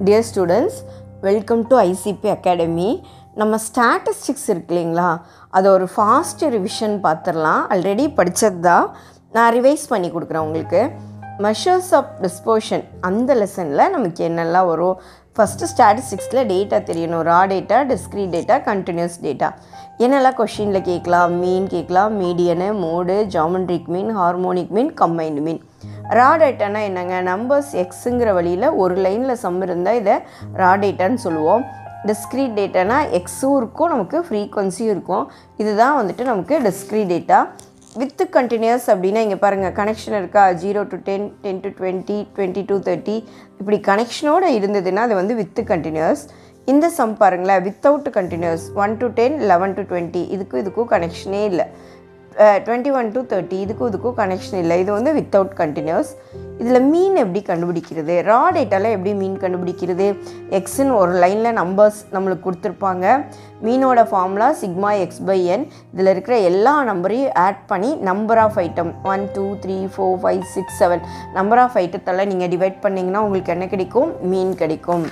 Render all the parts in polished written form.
Dear students, welcome to ICP Academy. நம்ம statistics இருக்கு இல்லைங்களா, அதை ஒரு ஃபாஸ்ட் ரிவிஷன் பார்த்துடலாம். ஆல்ரெடி படித்தது தான், நான் ரிவைஸ் பண்ணி கொடுக்குறேன் உங்களுக்கு. மெஷர்ஸ் ஆஃப் டிஸ்போஷன் அந்த லெசனில் நமக்கு என்னெல்லாம் வரும். ஃபஸ்ட்டு ஸ்டாட்டிஸ்டிக்ஸில் டேட்டா தெரியணும். Raw data, discrete data, continuous data. என்னெல்லாம் கொஷினில் கேட்கலாம். மீன் கேட்கலாம், median, mode, geometric mean, harmonic mean, combined mean. Raw டேட்டானா என்னங்க, நம்பர்ஸ் எக்ஸுங்கிற வழியில் ஒரு லைனில் சம் இருந்தால் இதை ரா டேட்டான்னு சொல்லுவோம். டிஸ்க்ரீட் டேட்டானா எக்ஸும் இருக்கும், நமக்கு ஃப்ரீக்வன்சியும் இருக்கும். இதுதான் வந்துட்டு நமக்கு டிஸ்க்ரீட் டேட்டா. வித்து கண்டினியூஸ் அப்படின்னா இங்கே பாருங்கள், கனெக்ஷன் இருக்கா, 0 to 10, 10 to 20, 20 to 30 இப்படி கனெக்ஷனோடு இருந்ததுன்னா அது வந்து வித்து கண்டினியூஸ். இந்த சம் பாருங்களேன், வித்தவுட் கண்டினியூஸ் 1 to 10, 11 to 20 இதுக்கும் கனெக்ஷனே இல்லை. 21 to 30 இதுக்கும் கனெக்ஷன் இல்லை. இது வந்து வித்தவுட் கண்டினியூஸ். இதில் மீன் எப்படி கண்டுபிடிக்கிறது, ரா டேட்டாவில் எப்படி மீன் கண்டுபிடிக்கிறது. எக்ஸுன்னு ஒரு லைனில் நம்பர்ஸ் நம்மளுக்கு கொடுத்துருப்பாங்க. மீனோட formula sigma x by n. இதில் இருக்கிற எல்லா நம்பரையும் ஆட் பண்ணி number of item 1 2 3 4 5 6 7 number of ஐட்டத்தெல்லாம் நீங்கள் டிவைட் பண்ணிங்கன்னா உங்களுக்கு என்ன கிடைக்கும், மீன் கிடைக்கும்.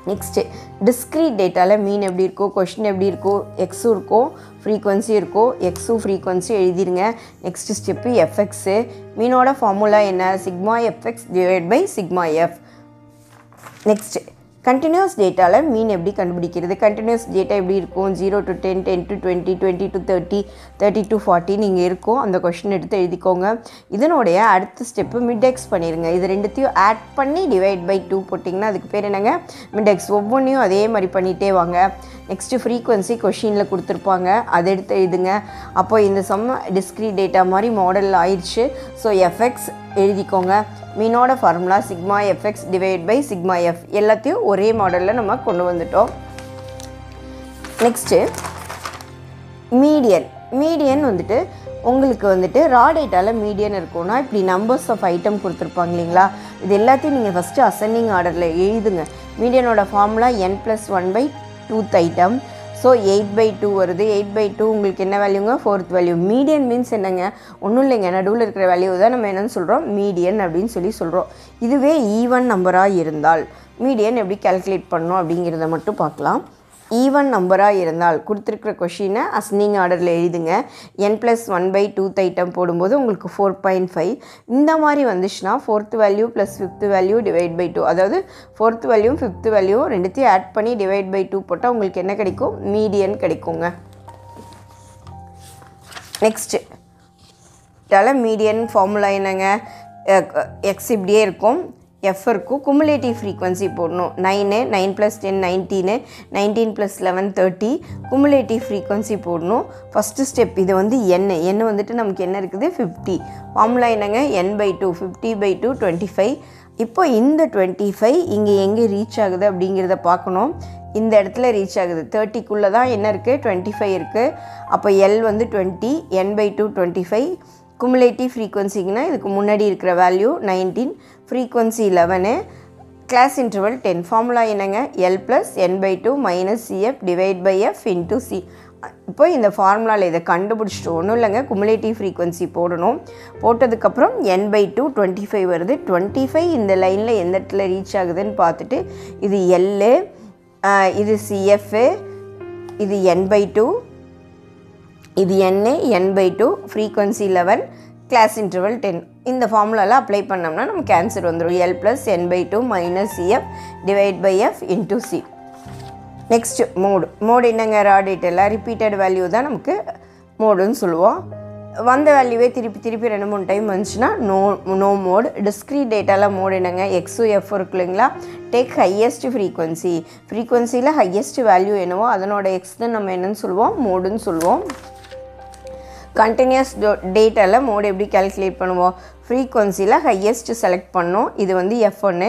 நெக்ஸ்ட்டு டிஸ்க்ரீட் டேட்டாவில் மீன் எப்படி இருக்கும், கொஷின் எப்படி இருக்கும், எக்ஸும் இருக்கும், ஃப்ரீக்வன்சி இருக்கும். எக்ஸும் ஃப்ரீக்வன்சி எழுதிடுங்க. Next step F X. மீனோட ஃபார்முலா என்ன, sigma F X divide by sigma F. Next continuous டேட்டாவில் மீன் எப்படி கண்டுபிடிக்கிறது. கண்டினியூஸ் டேட்டா எப்படி இருக்கும், 0 to 10, 10 to 20, 20 to 30, 30 to 40 நீங்கள் இருக்கும். அந்த கொஷின் எடுத்து எழுதிக்கோங்க. இதனுடைய அடுத்த ஸ்டெப்பு மிட்எக்ஸ் பண்ணிடுங்க. இது ரெண்டுத்தையும் ஆட் பண்ணி டிவைட் பை 2 போட்டிங்கன்னா அதுக்கு பேர் என்னங்க, மிட்எக்ஸ். ஒவ்வொன்றையும் அதே மாதிரி பண்ணிகிட்டே வாங்க. நெக்ஸ்ட்டு ஃப்ரீக்வன்சி கொஷினில் கொடுத்துருப்பாங்க, அதை எடுத்து எழுதுங்க. அப்போ இந்த சம் டிஸ்க்ரீட் டேட்டா மாதிரி மாடலில் ஆயிடுச்சு. ஸோ எஃப்எக்ஸ் எழுதிக்கோங்க. மீனோட formula sigma F X divide by sigma F. எல்லாத்தையும் ஒரே மாடலில் நம்ம கொண்டு வந்துட்டோம். நெக்ஸ்ட்டு மீடியன் வந்துட்டு உங்களுக்கு வந்துட்டு ரா டேட்டாவில் மீடியன் இருக்கும்னா இப்படி நம்பர்ஸ் ஆஃப் ஐட்டம் கொடுத்துருப்பாங்க இல்லைங்களா, இது எல்லாத்தையும் நீங்கள் ஃபஸ்ட்டு அசெண்டிங் ஆர்டரில் எழுதுங்க. மீடியனோட ஃபார்முலா n+1/2th ஐட்டம். ஸோ 8/2 வருது. 8/2 உங்களுக்கு என்ன வேல்யூங்க, 4th வேல்யூ. மீடியன் மீன்ஸ் என்னங்க, ஒன்றும் இல்லைங்க, நடுவில் இருக்கிற வேல்யூ தான் நம்ம என்னென்னு சொல்கிறோம், மீடியன் அப்படின்னு சொல்கிறோம். இதுவே ஈவன் நம்பராக இருந்தால் மீடியன் எப்படி கால்குலேட் பண்ணணும் அப்படிங்கிறத மட்டும் பார்க்கலாம். ஈவன் நம்பராக இருந்தால் கொடுத்துருக்கிற கொஷினை அசெண்டிங் ஆர்டரில் எழுதுங்க. n+1/2th ஐட்டம் போடும்போது உங்களுக்கு 4.5. இந்த மாதிரி வந்துச்சுன்னா 4th value plus 5th value divide by 2, அதாவது 4th வேல்யூவும் 5th வேல்யூவும் ரெண்டுத்தையும் ஆட் பண்ணி டிவைட் பை 2 போட்டால் உங்களுக்கு என்ன கிடைக்கும், மீடியன் கிடைக்குங்க. நெக்ஸ்ட்டு மீடியன் ஃபார்முலா என்னங்க, எக்ஸ் இப்படியே இருக்கும், எஃப் இருக்கும், குமுலேட்டிவ் ஃப்ரீக்வன்சி போடணும். 9 + 10 19, 19 + 11 30 குமுலேட்டிவ் ஃப்ரீக்வன்சி போடணும். ஃபஸ்ட்டு ஸ்டெப் இது வந்து என் வந்துட்டு நமக்கு என்ன இருக்குது, 50. ஃபார்முலா என்னங்க, n/2, 50/2 25. இப்போ இந்த 25 இங்கே எங்கே ரீச் ஆகுது அப்படிங்கிறத பார்க்கணும். இந்த இடத்துல ரீச் ஆகுது. 30க்குள்ளே தான் என்ன இருக்குது, 25 இருக்குது. அப்போ எல் வந்து 20, n/2 25. குமுலேட்டிவ் ஃப்ரீக்வன்சிங்கன்னா இதுக்கு முன்னாடி இருக்கிற value 19, frequency 11, class interval 10. Formula என்னங்க, L + n/2 - CF divide by F into C. இப்போ இந்த ஃபார்முலாவில் இதை கண்டுபிடிச்சிட்டு ஒன்றும் இல்லைங்க, குமுலேட்டிவ் ஃப்ரீக்வன்சி போடணும். போட்டதுக்கப்புறம் n/2 25 வருது. 25 இந்த லைனில் எந்த இடத்துல ரீச் ஆகுதுன்னு பார்த்துட்டு இது L, இது CF, இது n/2, இது n/2, ஃப்ரீக்வன்சி 11, கிளாஸ் இன்டர்வல் 10. இந்த ஃபார்முலாவில் அப்ளை பண்ணோம்னா நமக்கு ஆன்சர் வந்துடும். L + n/2 - CF divide by F into C. Next mode என்னங்க, ரா டேட்டாவில் ரிப்பீட்டட் வேல்யூ தான் நமக்கு மோடுன்னு சொல்லுவோம். வந்த வேல்யூவே திருப்பி 2-3 டைம் வந்துச்சுன்னா நோ மோடு. டிஸ்க்ரீட் டேட்டாவில் மோடு என்னங்க, எக்ஸு எஃப் இருக்கு இல்லைங்களா, டேக் ஹையஸ்ட் ஃப்ரீக்வன்சியில் ஹையஸ்ட் வேல்யூ என்னவோ அதனோட எக்ஸ் தான் நம்ம என்னன்னு சொல்லுவோம், மோடுன்னு சொல்லுவோம். கண்டினியூஸ் டேட்டாவில் மோடு எப்படி கால்குலேட் பண்ணுவோம், ஃப்ரீக்வன்சியில் ஹையஸ்ட் செலக்ட் பண்ணோம். இது வந்து F1,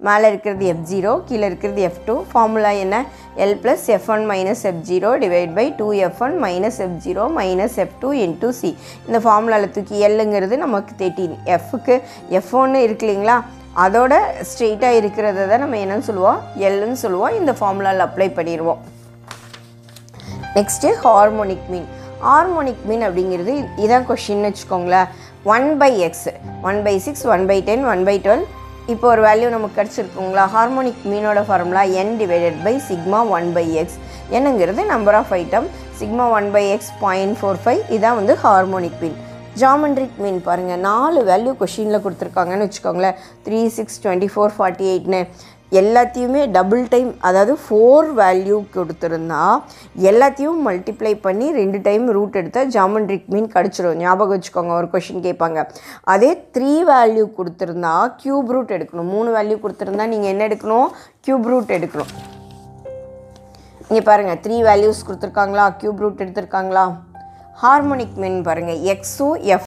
மேலே இருக்கிறது F0, கீழே இருக்கிறது F2. ஃபார்முலா என்ன, L + F1 - F0 divide by 2F1 - F0 - F2 into C. இந்த ஃபார்முலாவில் தூக்கி Lங்கிறது நமக்கு 13, Fக்கு F1 இருக்கு இல்லைங்களா, அதோட ஸ்ட்ரெயிட்டாக இருக்கிறத தான் நம்ம என்னன்னு சொல்லுவோம், Lன்னு சொல்லுவோம். இந்த ஃபார்முலாவில் அப்ளை பண்ணிடுவோம். நெக்ஸ்ட்டு ஹார்மோனிக் மீன் அப்படிங்கிறது இதான் கொஷின்னு வச்சுக்கோங்களேன். 1/x 1/6 1/10 1/12 இப்போ ஒரு வேல்யூ நமக்கு கிடச்சிருக்குங்களா. ஹார்மோனிக் மீனோட formula n divided by sigma 1/x. என்னங்கிறது number of item, sigma 1/x 0.45. இதான் வந்து ஹார்மோனிக் மீன். ஜாமெண்ட்ரிக் மீன் பாருங்கள், 4 வேல்யூ கொஷினில் கொடுத்துருக்காங்கன்னு வச்சுக்கோங்களேன். 3, 6, 24, 48ன்னு எல்லாத்தையுமே டபுள் டைம், அதாவது 4 வேல்யூ கொடுத்துருந்தா எல்லாத்தையும் மல்டிப்ளை பண்ணி 2 டைம் ரூட் எடுத்தால் ஜாமெண்ட்ரிக் மீன் கிடச்சிரும். ஞாபகம் வச்சுக்கோங்க, ஒரு கொஷின் கேட்பாங்க. அதே 3 வேல்யூ கொடுத்துருந்தா க்யூப் ரூட் எடுக்கணும். 3 வேல்யூ கொடுத்துருந்தா நீங்கள் என்ன எடுக்கணும்? க்யூப் ரூட் எடுக்கணும். இங்கே பாருங்கள், 3 வேல்யூஸ் கொடுத்துருக்காங்களா, க்யூப் ரூட் எடுத்திருக்காங்களா. ஹார்மோனிக் மீன் பாருங்கள், எக்ஸும் எஃப்